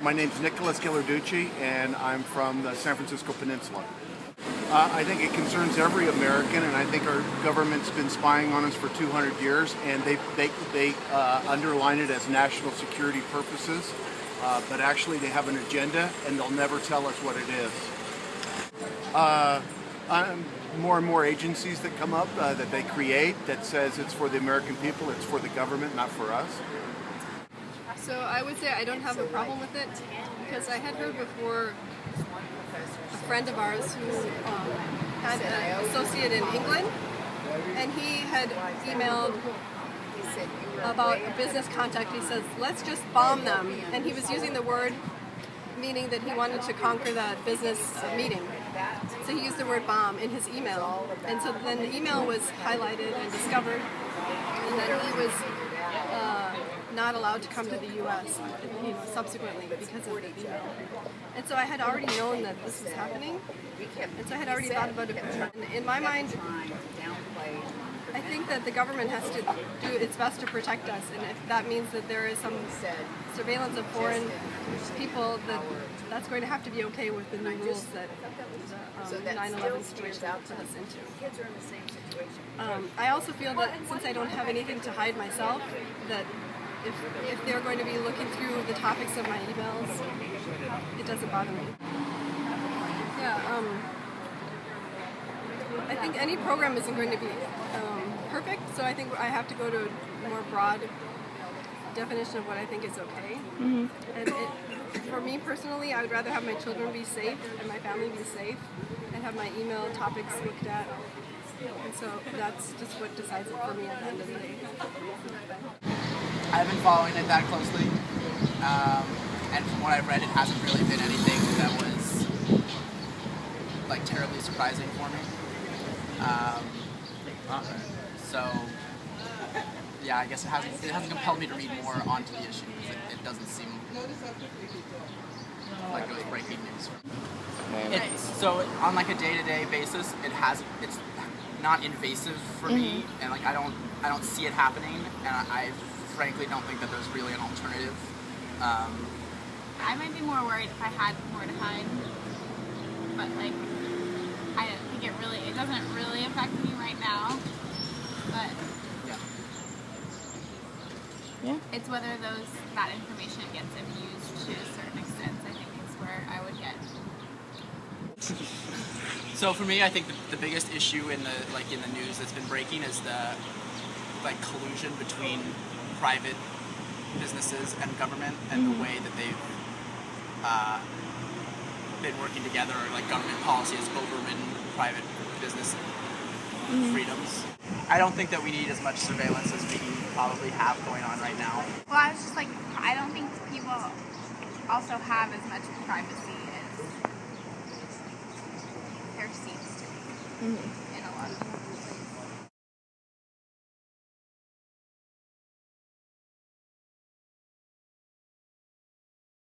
My name's Nicholas Ghilarducci, and I'm from the San Francisco Peninsula. I think it concerns every American, and I think our government's been spying on us for 200 years, and they underline it as national security purposes, but actually they have an agenda, and they'll never tell us what it is. More and more agencies that come up that they create that says it's for the American people, it's for the government, not for us. So I would say I don't have a problem with it, because I had heard before a friend of ours who had an associate in England, and he had emailed about a business contact. He says, let's just bomb them, and he was using the word meaning that he wanted to conquer that business meeting. So he used the word bomb in his email, and so then the email was highlighted and discovered, and then he was not allowed to come to the U.S. Subsequently because of the email. And so I had already known that this was happening, and so I had already thought about it. And in my mind, I think that the government has to do its best to protect us, and if that means that there is some surveillance of foreign people, that's going to have to be okay with the new rules that the 9/11 situation put us into. I also feel that since I don't have anything to hide myself, that if they're going to be looking through the topics of my emails, it doesn't bother me. Yeah, I think any program isn't going to be perfect, so I think I have to go to a more broad definition of what I think is okay. Mm-hmm. And for me personally, I would rather have my children be safe and my family be safe and have my email topics looked at. And so that's just what decides it for me at the end of the day. I haven't been following it that closely, and from what I've read, it hasn't really been anything that was like terribly surprising for me. So yeah, I guess it hasn't compelled me to read more onto the issue, because it doesn't seem like it was breaking news. So on like a day-to-day basis, it's not invasive for me, and like I don't see it happening, and I frankly don't think that there's really an alternative. I might be more worried if I had more to hide, but like I don't think it doesn't really affect me right now. But yeah, it's whether that information gets abused to a certain extent. I think is where I would get. So for me, I think the biggest issue in the news that's been breaking is the collusion between private businesses and government, and the way that they've been working together. Like government policy has overridden private business freedoms. I don't think that we need as much surveillance as we probably have going on right now. Well, I was just like, I don't think people also have as much privacy as there seems to be in a lot of places.